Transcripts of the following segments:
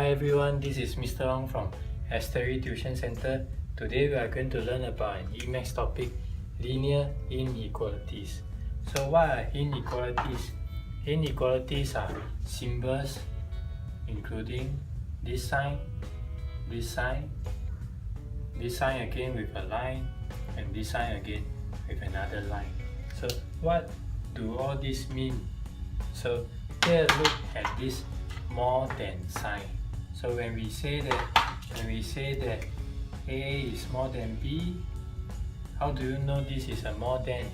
Hi everyone, this is Mr. Ong from Asterie Tuition Center. Today we are going to learn about an E-Maths topic, linear inequalities. So what are inequalities? Inequalities are symbols including this sign, this sign, this sign again with a line, and this sign again with another line. So what do all this mean? So here look at this more than sign. So when we say that A is more than B, how do you know this is a more than?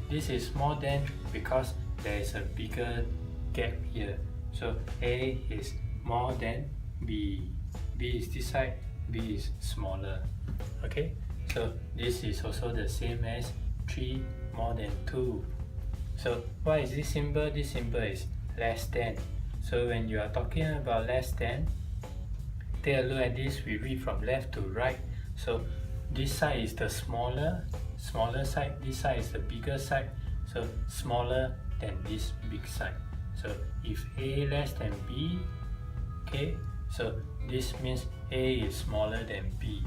This is more than because there is a bigger gap here. So A is more than B. B is this side, B is smaller. Okay, so this is also the same as 3 more than 2. So what is this symbol? This symbol is less than. So when you are talking about less than, take a look at this. We read from left to right. So this side is the smaller side, this side is the bigger side. So smaller than this big side. So if A less than B, okay, so this means A is smaller than B.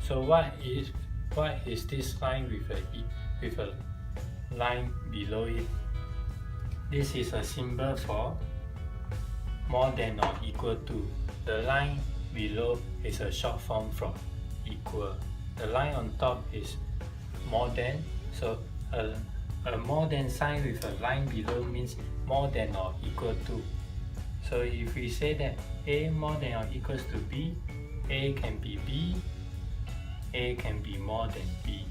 So what is this line with a line below it? This is a symbol for more than or equal to. The line below is a short form from equal. The line on top is more than. So a more than sign with a line below means more than or equal to. So if we say that A more than or equals to B, A can be B, A can be more than B.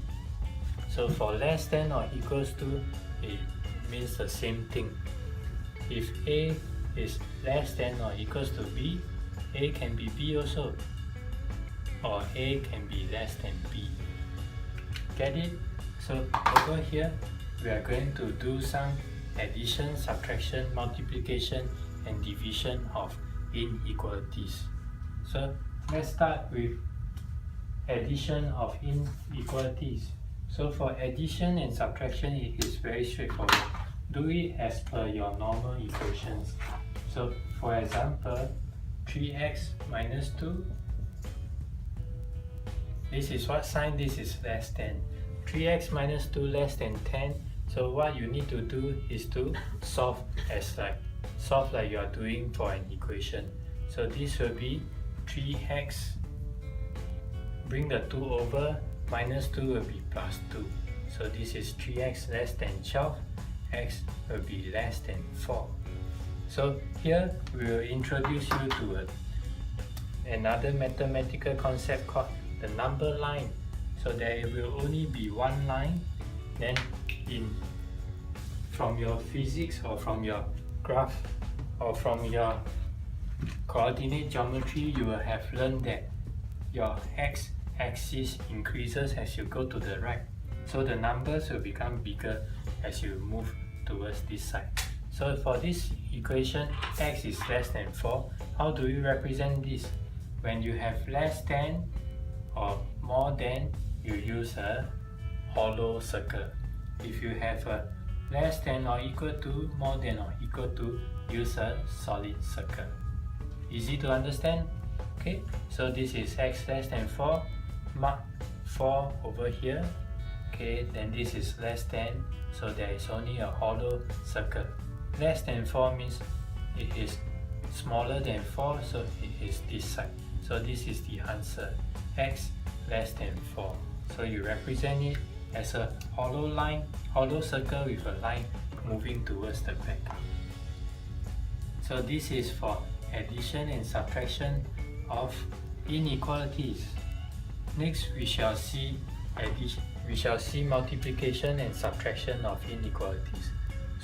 So for less than or equals to, it means the same thing. If A is less than or equals to B, A can be B also, or A can be less than B. Get it? So over here, we are going to do some addition, subtraction, multiplication, and division of inequalities. So let's start with addition of inequalities. So for addition and subtraction, it is very straightforward. Do it as per your normal equations. So for example, 3x minus 2. This is what sign? This is less than. 3x minus 2 less than 10. So what you need to do is to solve like you are doing for an equation. So this will be 3x, bring the 2 over, minus 2 will be plus 2. So this is 3x less than 12, x will be less than 4. So here we will introduce you to another mathematical concept called the number line. So there will only be one line. Then from your physics or from your graph or from your coordinate geometry, you will have learned that your x-axis increases as you go to the right. So the numbers will become bigger as you move towards this side. So for this equation, x is less than 4. How do you represent this? When you have less than or more than, you use a hollow circle. If you have a less than or equal to, more than or equal to, use a solid circle. Easy to understand? Okay, so this is x less than 4, mark 4 over here. Okay, then this is less than, so there is only a hollow circle. Less than 4 means it is smaller than 4, so it is this side. So this is the answer, x less than 4. So you represent it as a hollow line, hollow circle with a line moving towards the back. So this is for addition and subtraction of inequalities. Next we shall see multiplication and subtraction of inequalities.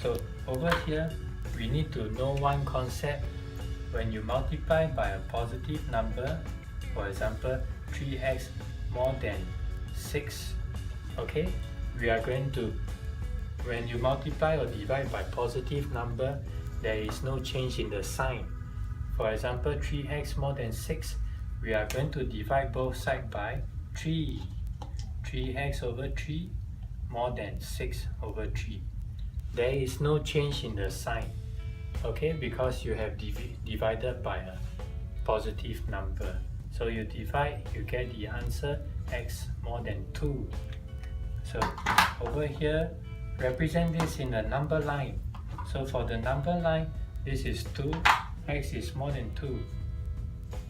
So over here, we need to know one concept. When you multiply by a positive number, for example 3x more than 6, okay, we are going to, when you multiply or divide by positive number, there is no change in the sign. For example 3x more than 6, we are going to divide both sides by 3. 3x over 3 more than 6 over 3. There is no change in the sign. okay, because you have divided by a positive number. So you divide, you get the answer x more than 2. So over here, represent this in a number line. So for the number line, this is 2, x is more than 2.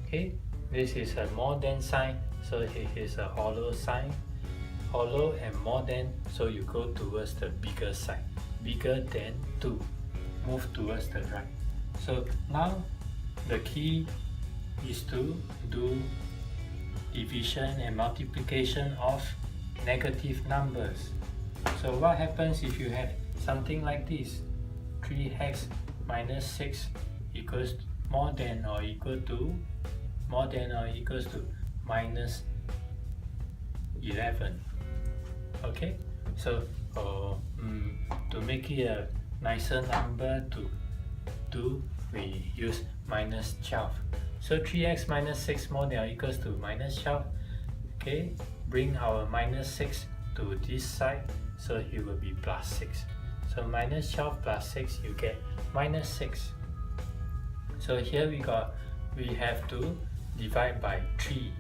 Okay, this is a more than sign, so it is a hollow sign. Hollow and more than, so you go towards the bigger side. Bigger than 2. Move towards the right. So now the key is to do division and multiplication of negative numbers. So what happens if you have something like this? 3x minus 6 equals more than or equal to minus 11. Okay, so to make it a nicer number to do, we use minus 12. So 3x minus 6 more than or equals to minus 12. Okay, bring our minus 6 to this side, so it will be plus 6. So minus 12 plus 6, you get minus 6. So here we have to divide by 3.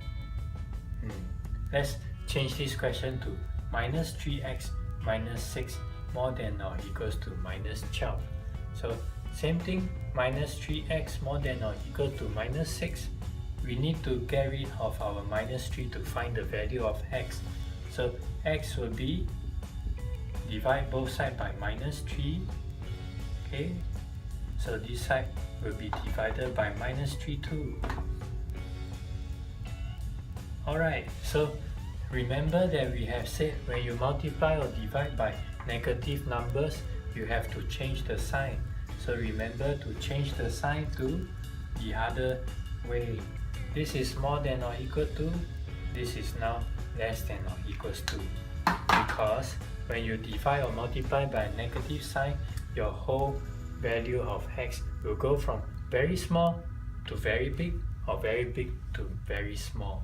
Let's change this question to minus 3x minus 6 more than or equals to minus 12. So same thing, minus 3x more than or equal to minus 6. We need to get rid of our minus 3 to find the value of x. So x will be, divide both sides by minus 3. Okay, so this side will be divided by minus 3 too. Alright, so remember that we have said when you multiply or divide by negative numbers, you have to change the sign. So remember to change the sign to the other way. This is more than or equal to, this is now less than or equals to. Because when you divide or multiply by a negative sign, your whole value of x will go from very small to very big, or very big to very small.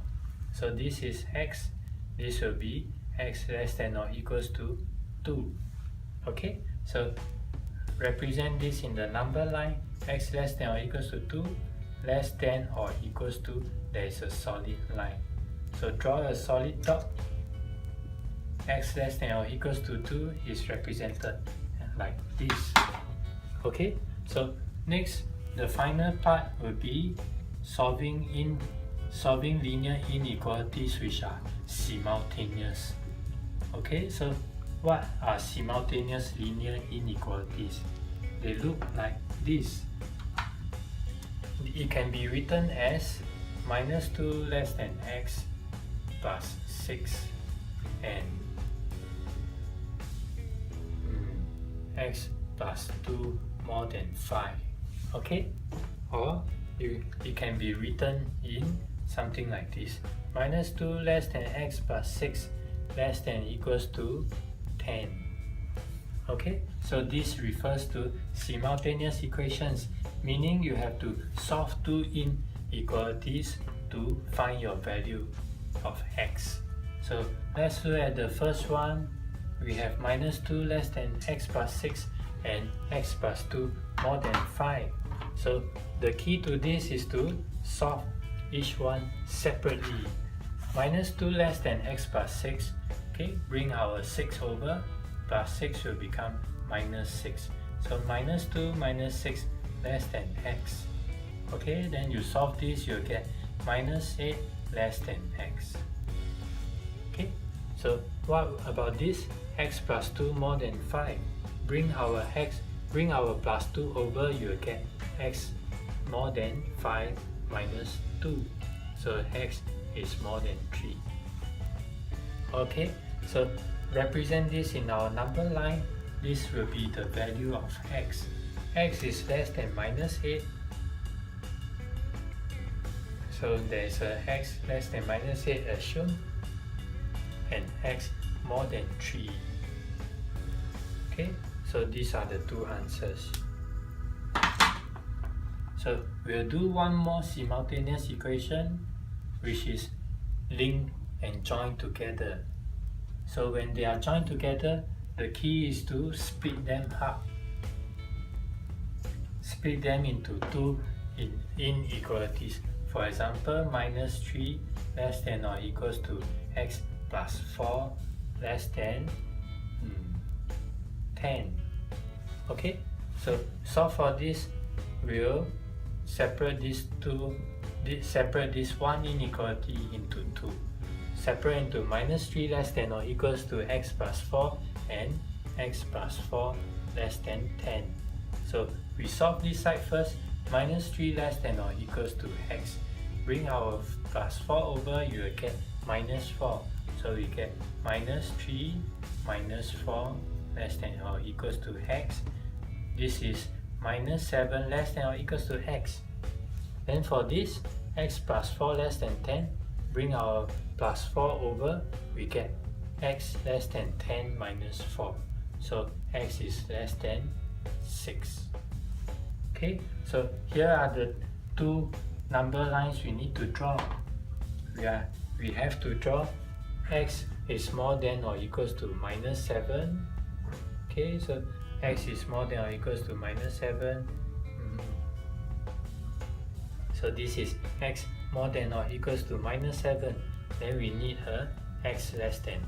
So this is x, this will be x less than or equals to 2. Okay, so represent this in the number line, x less than or equals to 2, less than or equals to, there is a solid line. So draw a solid dot. X less than or equals to 2 is represented like this. Okay, so next, the final part will be solving linear inequalities which are simultaneous. Okay, so what are simultaneous linear inequalities? They look like this. It can be written as minus 2 less than x plus 6 and x plus 2 more than 5. Okay, or it can be written in something like this: minus 2 less than x plus 6 less than equals to 10. Okay, so this refers to simultaneous equations, meaning you have to solve two inequalities to find your value of x. So let's look at the first one. We have minus 2 less than x plus 6 and x plus 2 more than 5. So the key to this is to solve each one separately. Minus 2 less than x plus 6, okay, bring our 6 over, plus 6 will become minus 6. So minus 2 minus 6 less than x. Okay, then you solve this, you'll get minus 8 less than x. Okay, so what about this? X plus 2 more than 5. Bring our plus 2 over, you'll get x more than 5 minus 2. So x is more than 3. Okay, so represent this in our number line. This will be the value of x. X is less than minus 8. So there is a x less than minus 8 assumed, and x more than 3. Okay, so these are the two answers. So we'll do one more simultaneous equation, which is linked and joined together. So when they are joined together, the key is to split them up. Split them into two inequalities. For example, minus 3 less than or equals to x plus 4 less than 10. Okay, so solve for this. We'll separate this one inequality into two. Separate into minus 3 less than or equals to x plus 4 and x plus 4 less than 10. So we solve this side first. Minus 3 less than or equals to x. Bring our plus 4 over, you will get minus 4. So we get minus 3 minus 4 less than or equals to x. This is minus 7 less than or equals to x. Then for this, x plus 4 less than 10, bring our plus 4 over, we get x less than 10 minus 4. So x is less than 6. Okay, so here are the two number lines we need to draw. We have to draw x is more than or equals to minus 7. Okay, so x is more than or equals to minus 7. So this is x more than or equals to minus 7. Then we need a x less than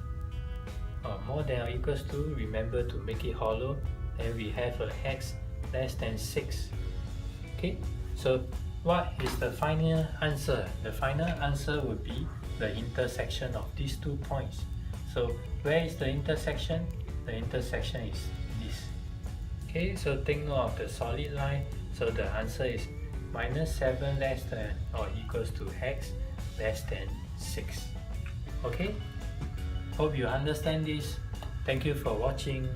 or more than or equals to. Remember to make it hollow. Then we have a x less than 6. Okay, so what is the final answer? The final answer would be the intersection of these 2 points. So where is the intersection? The intersection is this. Okay, so take note of the solid line. So the answer is minus 7 less than or equals to x less than 6. Okay, hope you understand this. Thank you for watching.